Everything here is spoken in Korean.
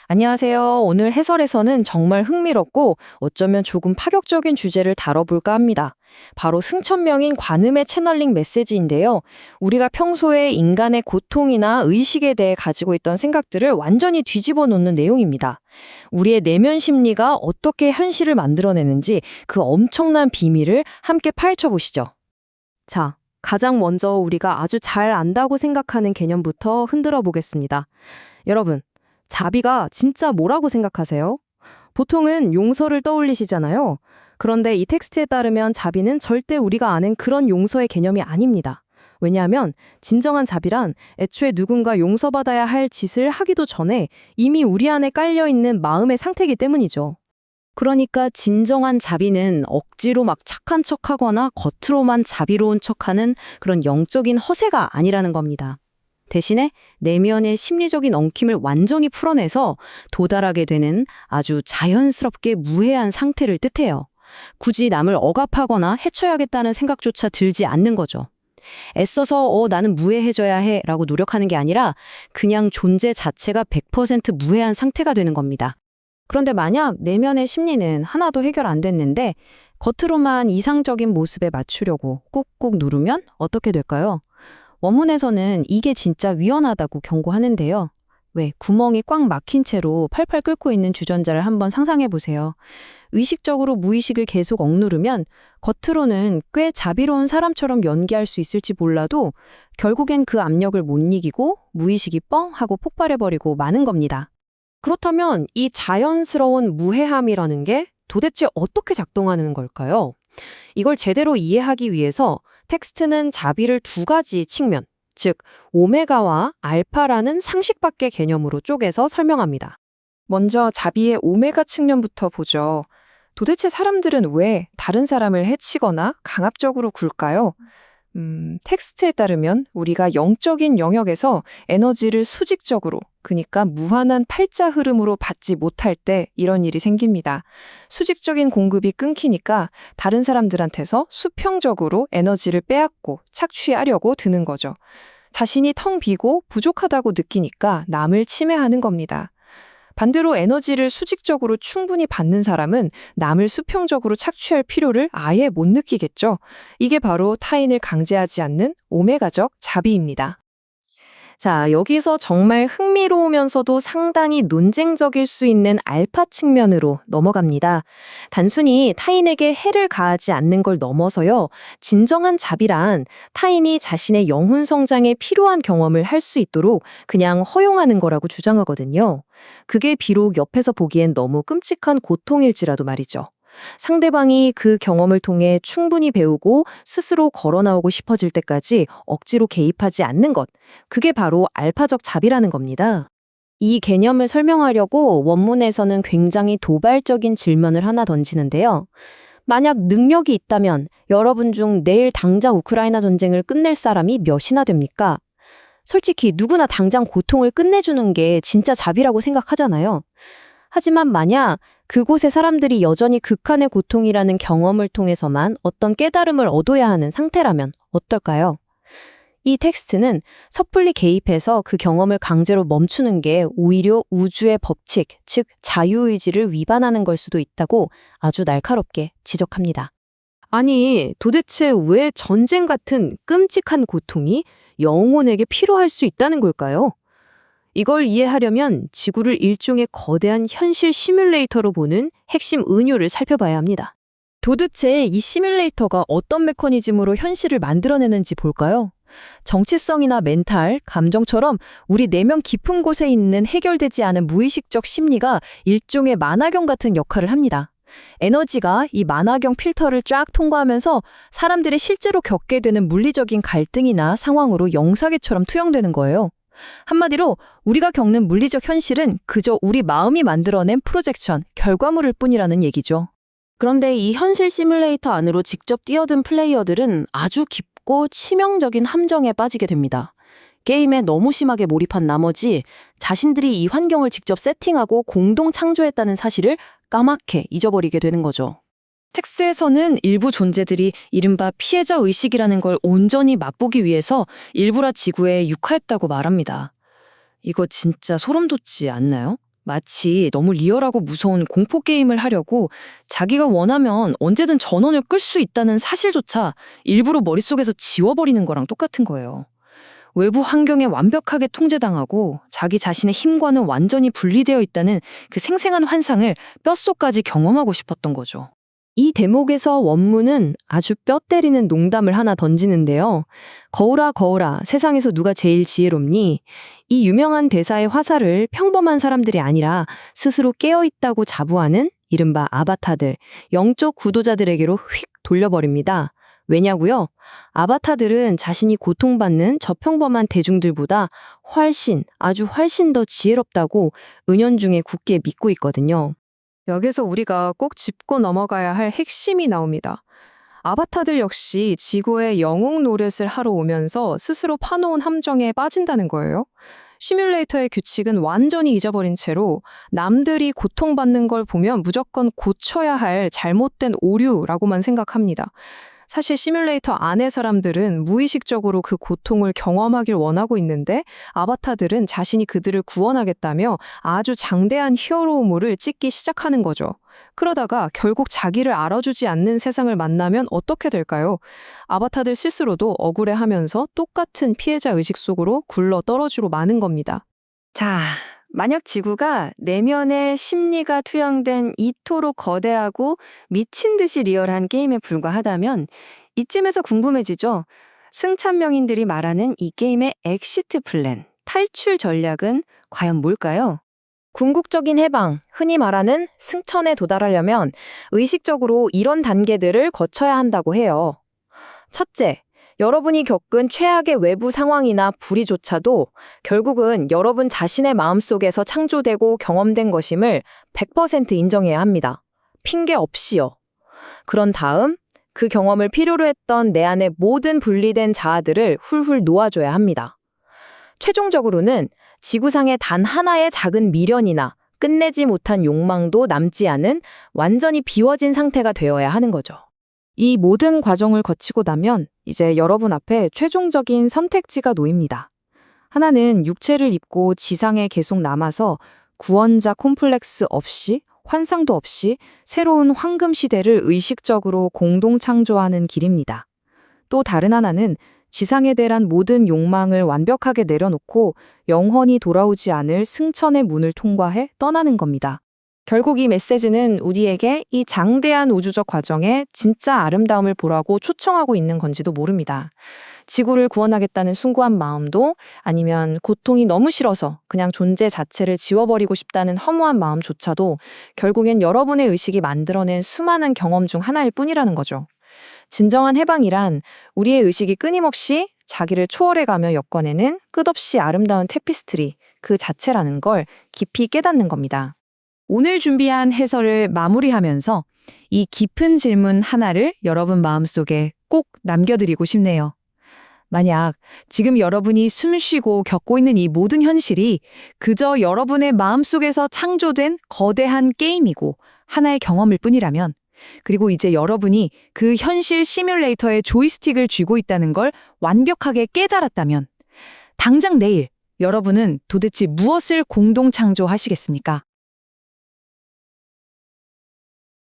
안녕하세요. 오늘 해설에서는 정말 흥미롭고 어쩌면 조금 파격적인 주제를 다뤄볼까 합니다. 바로 승천명인 관음의 채널링 메시지인데요. 우리가 평소에 인간의 고통이나 의식에 대해 가지고 있던 생각들을 완전히 뒤집어 놓는 내용입니다. 우리의 내면 심리가 어떻게 현실을 만들어내는지 그 엄청난 비밀을 함께 파헤쳐 보시죠. 자, 가장 먼저 우리가 아주 잘 안다고 생각하는 개념부터 흔들어 보겠습니다. 여러분, 자비가 진짜 뭐라고 생각하세요? 보통은 용서를 떠올리시잖아요. 그런데 이 텍스트에 따르면 자비는 절대 우리가 아는 그런 용서의 개념이 아닙니다. 왜냐하면 진정한 자비란 애초에 누군가 용서받아야 할 짓을 하기도 전에 이미 우리 안에 깔려있는 마음의 상태이기 때문이죠. 그러니까 진정한 자비는 억지로 막 착한 척하거나 겉으로만 자비로운 척하는 그런 영적인 허세가 아니라는 겁니다. 대신에 내면의 심리적인 엉킴을 완전히 풀어내서 도달하게 되는 아주 자연스럽게 무해한 상태를 뜻해요. 굳이 남을 억압하거나 해쳐야겠다는 생각조차 들지 않는 거죠. 애써서 나는 무해해져야 해 라고 노력하는 게 아니라 그냥 존재 자체가 100% 무해한 상태가 되는 겁니다. 그런데 만약 내면의 심리는 하나도 해결 안 됐는데 겉으로만 이상적인 모습에 맞추려고 꾹꾹 누르면 어떻게 될까요? 원문에서는 이게 진짜 위험하다고 경고하는데요. 왜 구멍이 꽉 막힌 채로 팔팔 끓고 있는 주전자를 한번 상상해 보세요. 의식적으로 무의식을 계속 억누르면 겉으로는 꽤 자비로운 사람처럼 연기할 수 있을지 몰라도 결국엔 그 압력을 못 이기고 무의식이 뻥 하고 폭발해버리고 마는 겁니다. 그렇다면 이 자연스러운 무해함이라는 게 도대체 어떻게 작동하는 걸까요? 이걸 제대로 이해하기 위해서 텍스트는 자비를 두 가지 측면, 즉 오메가와 알파라는 상식 밖의 개념으로 쪼개서 설명합니다. 먼저 자비의 오메가 측면부터 보죠. 도대체 사람들은 왜 다른 사람을 해치거나 강압적으로 굴까요? 텍스트에 따르면 우리가 영적인 영역에서 에너지를 수직적으로, 그러니까 무한한 팔자 흐름으로 받지 못할 때 이런 일이 생깁니다. 수직적인 공급이 끊기니까 다른 사람들한테서 수평적으로 에너지를 빼앗고 착취하려고 드는 거죠. 자신이 텅 비고 부족하다고 느끼니까 남을 침해하는 겁니다. 반대로 에너지를 수직적으로 충분히 받는 사람은 남을 수평적으로 착취할 필요를 아예 못 느끼겠죠. 이게 바로 타인을 강제하지 않는 오메가적 자비입니다. 자, 여기서 정말 흥미로우면서도 상당히 논쟁적일 수 있는 알파 측면으로 넘어갑니다. 단순히 타인에게 해를 가하지 않는 걸 넘어서요. 진정한 자비란 타인이 자신의 영혼 성장에 필요한 경험을 할 수 있도록 그냥 허용하는 거라고 주장하거든요. 그게 비록 옆에서 보기엔 너무 끔찍한 고통일지라도 말이죠. 상대방이 그 경험을 통해 충분히 배우고 스스로 걸어 나오고 싶어질 때까지 억지로 개입하지 않는 것. 그게 바로 알파적 자비라는 겁니다. 이 개념을 설명하려고 원문에서는 굉장히 도발적인 질문을 하나 던지는데요. 만약 능력이 있다면 여러분 중 내일 당장 우크라이나 전쟁을 끝낼 사람이 몇이나 됩니까? 솔직히 누구나 당장 고통을 끝내주는 게 진짜 자비라고 생각하잖아요. 하지만 만약 그곳의 사람들이 여전히 극한의 고통이라는 경험을 통해서만 어떤 깨달음을 얻어야 하는 상태라면 어떨까요? 이 텍스트는 섣불리 개입해서 그 경험을 강제로 멈추는 게 오히려 우주의 법칙, 즉 자유의지를 위반하는 걸 수도 있다고 아주 날카롭게 지적합니다. 아니, 도대체 왜 전쟁 같은 끔찍한 고통이 영혼에게 필요할 수 있다는 걸까요? 이걸 이해하려면 지구를 일종의 거대한 현실 시뮬레이터로 보는 핵심 은유를 살펴봐야 합니다. 도대체 이 시뮬레이터가 어떤 메커니즘으로 현실을 만들어내는지 볼까요? 정체성이나 멘탈, 감정처럼 우리 내면 깊은 곳에 있는 해결되지 않은 무의식적 심리가 일종의 만화경 같은 역할을 합니다. 에너지가 이 만화경 필터를 쫙 통과하면서 사람들이 실제로 겪게 되는 물리적인 갈등이나 상황으로 영상처럼 투영되는 거예요. 한마디로 우리가 겪는 물리적 현실은 그저 우리 마음이 만들어낸 프로젝션, 결과물일 뿐이라는 얘기죠. 그런데 이 현실 시뮬레이터 안으로 직접 뛰어든 플레이어들은 아주 깊고 치명적인 함정에 빠지게 됩니다. 게임에 너무 심하게 몰입한 나머지 자신들이 이 환경을 직접 세팅하고 공동 창조했다는 사실을 까맣게 잊어버리게 되는 거죠. 텍스에서는 일부 존재들이 이른바 피해자 의식이라는 걸 온전히 맛보기 위해서 일부러 지구에 육화했다고 말합니다. 이거 진짜 소름 돋지 않나요? 마치 너무 리얼하고 무서운 공포게임을 하려고 자기가 원하면 언제든 전원을 끌 수 있다는 사실조차 일부러 머릿속에서 지워버리는 거랑 똑같은 거예요. 외부 환경에 완벽하게 통제당하고 자기 자신의 힘과는 완전히 분리되어 있다는 그 생생한 환상을 뼛속까지 경험하고 싶었던 거죠. 이 대목에서 원문은 아주 뼈 때리는 농담을 하나 던지는데요. 거울아 거울아 세상에서 누가 제일 지혜롭니? 이 유명한 대사의 화살을 평범한 사람들이 아니라 스스로 깨어있다고 자부하는 이른바 아바타들, 영적 구도자들에게로 휙 돌려버립니다. 왜냐고요? 아바타들은 자신이 고통받는 저 평범한 대중들보다 아주 훨씬 더 지혜롭다고 은연중에 굳게 믿고 있거든요. 여기서 우리가 꼭 짚고 넘어가야 할 핵심이 나옵니다. 아바타들 역시 지구의 영웅 노릇을 하러 오면서 스스로 파놓은 함정에 빠진다는 거예요. 시뮬레이터의 규칙은 완전히 잊어버린 채로 남들이 고통받는 걸 보면 무조건 고쳐야 할 잘못된 오류라고만 생각합니다. 사실 시뮬레이터 안의 사람들은 무의식적으로 그 고통을 경험하길 원하고 있는데 아바타들은 자신이 그들을 구원하겠다며 아주 장대한 히어로물을 찍기 시작하는 거죠. 그러다가 결국 자기를 알아주지 않는 세상을 만나면 어떻게 될까요? 아바타들 스스로도 억울해하면서 똑같은 피해자 의식 속으로 굴러 떨어지로 마는 겁니다. 자, 만약 지구가 내면의 심리가 투영된 이토록 거대하고 미친 듯이 리얼한 게임에 불과하다면 이쯤에서 궁금해지죠. 승참명인들이 말하는 이 게임의 엑시트 플랜, 탈출 전략은 과연 뭘까요? 궁극적인 해방, 흔히 말하는 승천에 도달하려면 의식적으로 이런 단계들을 거쳐야 한다고 해요. 첫째, 여러분이 겪은 최악의 외부 상황이나 불의조차도 결국은 여러분 자신의 마음속에서 창조되고 경험된 것임을 100% 인정해야 합니다. 핑계 없이요. 그런 다음 그 경험을 필요로 했던 내 안의 모든 분리된 자아들을 훌훌 놓아줘야 합니다. 최종적으로는 지구상의 단 하나의 작은 미련이나 끝내지 못한 욕망도 남지 않은 완전히 비워진 상태가 되어야 하는 거죠. 이 모든 과정을 거치고 나면 이제 여러분 앞에 최종적인 선택지가 놓입니다. 하나는 육체를 입고 지상에 계속 남아서 구원자 콤플렉스 없이 환상도 없이 새로운 황금 시대를 의식적으로 공동 창조하는 길입니다. 또 다른 하나는 지상에 대한 모든 욕망을 완벽하게 내려놓고 영원히 돌아오지 않을 승천의 문을 통과해 떠나는 겁니다. 결국 이 메시지는 우리에게 이 장대한 우주적 과정에 진짜 아름다움을 보라고 초청하고 있는 건지도 모릅니다. 지구를 구원하겠다는 숭고한 마음도 아니면 고통이 너무 싫어서 그냥 존재 자체를 지워버리고 싶다는 허무한 마음조차도 결국엔 여러분의 의식이 만들어낸 수많은 경험 중 하나일 뿐이라는 거죠. 진정한 해방이란 우리의 의식이 끊임없이 자기를 초월해가며 엮어내는 끝없이 아름다운 테피스트리 그 자체라는 걸 깊이 깨닫는 겁니다. 오늘 준비한 해설을 마무리하면서 이 깊은 질문 하나를 여러분 마음속에 꼭 남겨드리고 싶네요. 만약 지금 여러분이 숨쉬고 겪고 있는 이 모든 현실이 그저 여러분의 마음속에서 창조된 거대한 게임이고 하나의 경험일 뿐이라면, 그리고 이제 여러분이 그 현실 시뮬레이터의 조이스틱을 쥐고 있다는 걸 완벽하게 깨달았다면, 당장 내일 여러분은 도대체 무엇을 공동 창조하시겠습니까?